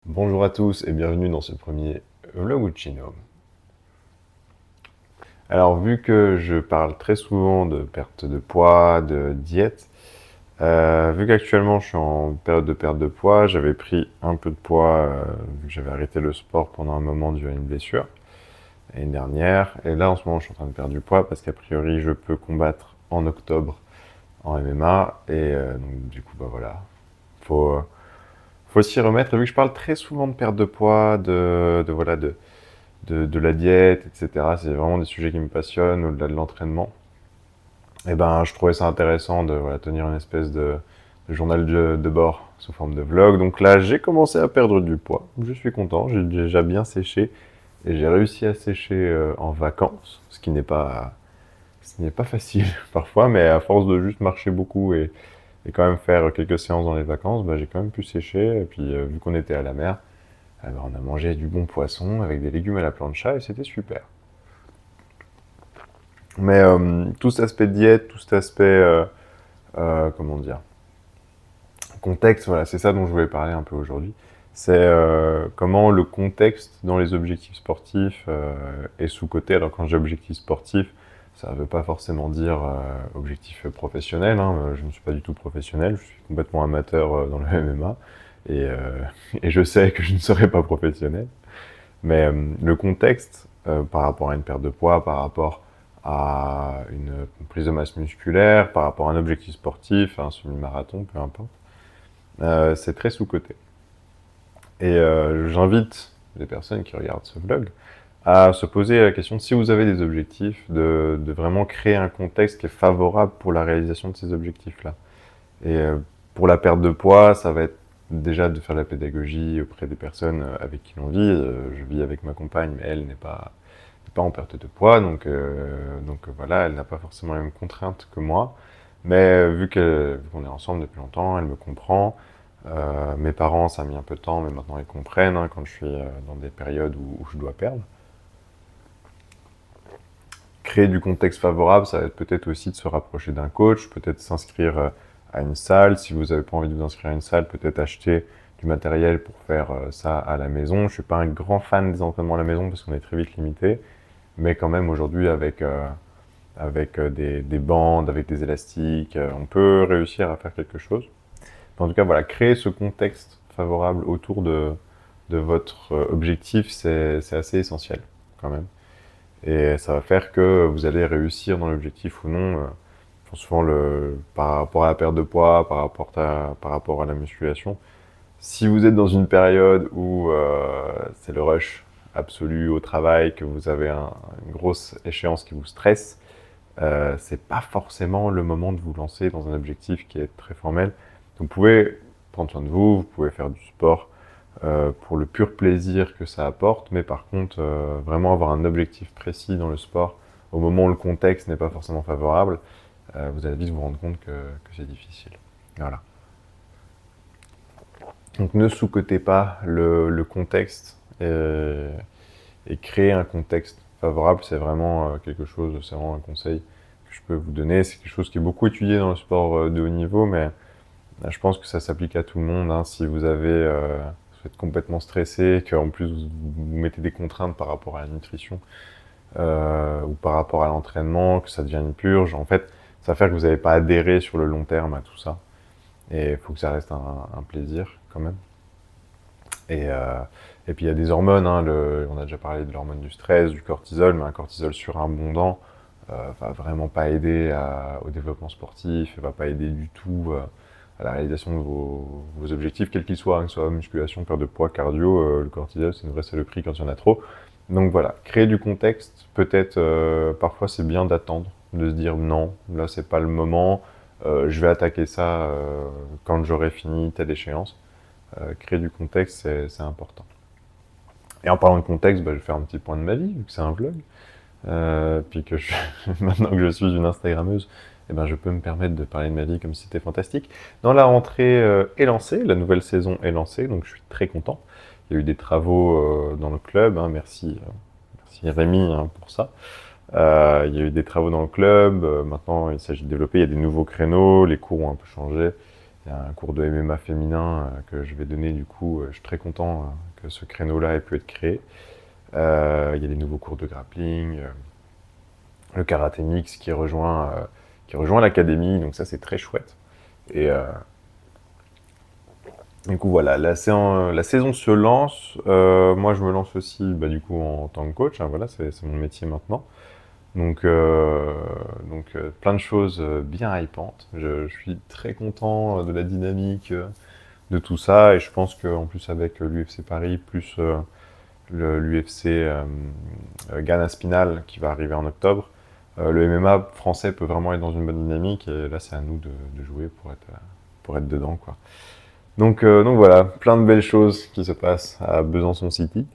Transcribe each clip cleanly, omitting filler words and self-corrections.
Bonjour à tous et bienvenue dans ce premier Vloguccino. Alors vu que je parle très souvent de perte de poids, de diète, vu qu'actuellement je suis en période de perte de poids, j'avais pris un peu de poids vu que j'avais arrêté le sport pendant un moment dû à une blessure l'année dernière. Et là en ce moment je suis en train de perdre du poids parce qu'a priori je peux combattre en octobre en MMA. Et donc du coup bah voilà, faut, faut s'y remettre. Et vu que je parle très souvent de perte de poids, de la diète, etc. C'est vraiment des sujets qui me passionnent au-delà de l'entraînement. Et ben, je trouvais ça intéressant de tenir une espèce de journal de bord sous forme de vlog. Donc là, j'ai commencé à perdre du poids. Je suis content, j'ai déjà bien séché et j'ai réussi à sécher en vacances, ce qui n'est pas facile parfois, mais à force de juste marcher beaucoup et quand même faire quelques séances dans les vacances, bah, j'ai quand même pu sécher. Et puis vu qu'on était à la mer, alors on a mangé du bon poisson avec des légumes à la plancha et c'était super. Mais tout cet aspect diète, tout cet aspect, comment dire, contexte, voilà, c'est ça dont je voulais parler un peu aujourd'hui. C'est comment le contexte dans les objectifs sportifs est sous-coté. Alors quand j'ai objectif sportif, ça ne veut pas forcément dire objectif professionnel. Hein. Je ne suis pas du tout professionnel, je suis complètement amateur dans le MMA. Et, et je sais que je ne serai pas professionnel. Mais le contexte par rapport à une perte de poids, par rapport à une prise de masse musculaire, par rapport à un objectif sportif, un semi-marathon, peu importe, c'est très sous-coté. Et j'invite les personnes qui regardent ce vlog à se poser la question, si vous avez des objectifs, de vraiment créer un contexte qui est favorable pour la réalisation de ces objectifs-là. Et pour la perte de poids, ça va être déjà de faire de la pédagogie auprès des personnes avec qui l'on vit. Je vis avec ma compagne, mais elle n'est pas en perte de poids, donc voilà, elle n'a pas forcément les mêmes contraintes que moi. Mais vu qu'on est ensemble depuis longtemps, elle me comprend. Mes parents, ça a mis un peu de temps, mais maintenant ils comprennent hein, quand je suis dans des périodes où je dois perdre. Créer du contexte favorable, ça va être peut-être aussi de se rapprocher d'un coach, peut-être s'inscrire à une salle. Si vous n'avez pas envie de vous inscrire à une salle, peut-être acheter du matériel pour faire ça à la maison. Je ne suis pas un grand fan des entraînements à la maison parce qu'on est très vite limité, mais quand même aujourd'hui avec des bandes, avec des élastiques, on peut réussir à faire quelque chose. En tout cas, voilà, créer ce contexte favorable autour de votre objectif, c'est assez essentiel quand même. Et ça va faire que vous allez réussir dans l'objectif ou non. Souvent, par rapport à la perte de poids, par rapport à la musculation, si vous êtes dans une période où c'est le rush absolu au travail, que vous avez une grosse échéance qui vous stresse, c'est pas forcément le moment de vous lancer dans un objectif qui est très formel. Vous pouvez prendre soin de vous, vous pouvez faire du sport pour le pur plaisir que ça apporte, mais par contre, vraiment avoir un objectif précis dans le sport, au moment où le contexte n'est pas forcément favorable, vous allez vite vous rendre compte que c'est difficile. Voilà. Donc ne sous-cotez pas le contexte et créer un contexte favorable, c'est vraiment quelque chose, c'est vraiment un conseil que je peux vous donner. C'est quelque chose qui est beaucoup étudié dans le sport de haut niveau, mais je pense que ça s'applique à tout le monde. Hein. Si vous êtes complètement stressé, qu'en plus vous mettez des contraintes par rapport à la nutrition ou par rapport à l'entraînement, que ça devient une purge, en fait, ça va faire que vous n'allez pas adhérer sur le long terme à tout ça. Et il faut que ça reste un plaisir quand même. Et, euh, et puis il y a des hormones, hein, on a déjà parlé de l'hormone du stress, du cortisol, mais un cortisol surabondant va vraiment pas aider au développement sportif, va pas aider du tout à la réalisation de vos objectifs, quels qu'ils soient, hein, que ce soit musculation, perte de poids, cardio, le cortisol c'est une vraie saloperie quand il y en a trop. Donc voilà, créer du contexte, peut-être parfois c'est bien d'attendre, de se dire non, là c'est pas le moment, je vais attaquer ça quand j'aurai fini telle échéance. Créer du contexte, c'est important. Et en parlant de contexte, bah, je vais faire un petit point de ma vie, vu que c'est un vlog. Puis maintenant que je suis une Instagrammeuse, eh ben, je peux me permettre de parler de ma vie comme si c'était fantastique. Non, la rentrée est lancée, la nouvelle saison est lancée, donc je suis très content. Il y a eu des travaux dans le club, hein, merci Rémi hein, pour ça. Il y a eu des travaux dans le club, maintenant il s'agit de développer, il y a des nouveaux créneaux, les cours ont un peu changé. Il y a un cours de MMA féminin que je vais donner, du coup, je suis très content que ce créneau-là ait pu être créé. Il y a des nouveaux cours de grappling, le karaté mix qui rejoint l'académie, donc ça c'est très chouette. Et du coup voilà, la saison se lance. Moi je me lance aussi du coup en tant que coach, hein, voilà, c'est mon métier maintenant. Donc, plein de choses bien hypantes. Je suis très content de la dynamique de tout ça, et je pense qu'en plus avec l'UFC Paris, plus l'UFC Ghana Spinal qui va arriver en octobre, le MMA français peut vraiment être dans une bonne dynamique, et là c'est à nous de jouer pour être dedans, quoi. Donc voilà, plein de belles choses qui se passent à Besançon City.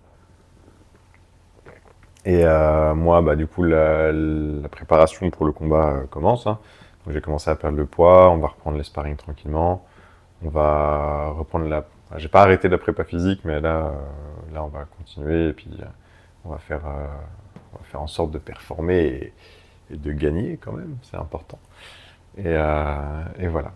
Et moi, du coup, la préparation pour le combat commence, hein. Donc, j'ai commencé à perdre le poids, on va reprendre les sparring tranquillement. On va reprendre J'ai pas arrêté la prépa physique, mais là on va continuer, et puis on va faire, euh, on va faire en sorte de performer et de gagner quand même, c'est important. Et voilà.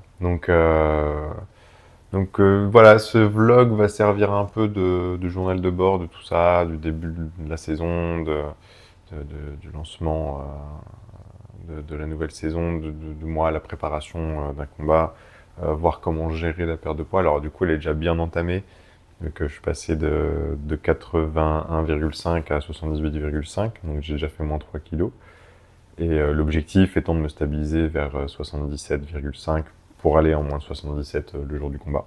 Voilà, ce vlog va servir un peu de journal de bord de tout ça, du début de la saison, du lancement de la nouvelle saison, de moi, la préparation d'un combat, voir comment gérer la perte de poids. Alors du coup, elle est déjà bien entamée, vu que je suis passé de 81,5 à 78,5, donc j'ai déjà fait moins 3 kilos. Et l'objectif étant de me stabiliser vers 77,5 pour aller en moins de 77 le jour du combat.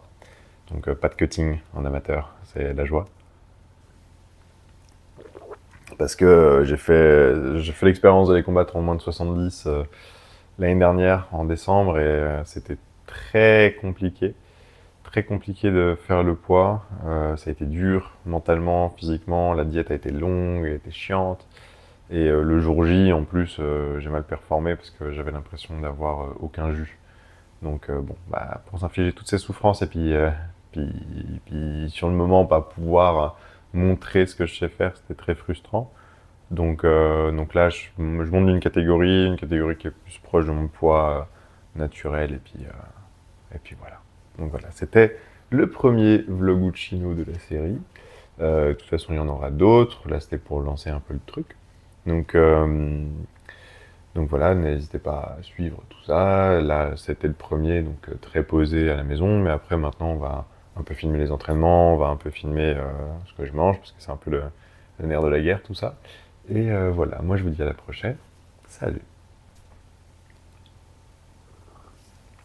Donc pas de cutting en amateur, c'est la joie. Parce que j'ai fait l'expérience d'aller combattre en moins de 70 l'année dernière, en décembre, et c'était très compliqué. Très compliqué de faire le poids. Ça a été dur mentalement, physiquement. La diète a été longue, elle a été chiante. Et le jour J, en plus, j'ai mal performé parce que j'avais l'impression d'avoir aucun jus. Donc pour s'infliger toutes ces souffrances, et puis sur le moment pas pouvoir montrer ce que je sais faire, c'était très frustrant. Donc là, je monte d'une catégorie, une catégorie qui est plus proche de mon poids naturel, et puis voilà. Donc voilà, c'était le premier vloguccino de la série. De toute façon, il y en aura d'autres. Là, c'était pour lancer un peu le truc. Donc, euh, donc voilà, n'hésitez pas à suivre tout ça. Là, c'était le premier, donc très posé à la maison. Mais après, maintenant, on va un peu filmer les entraînements, on va un peu filmer ce que je mange, parce que c'est un peu le nerf de la guerre, tout ça. Et voilà, moi je vous dis à la prochaine. Salut!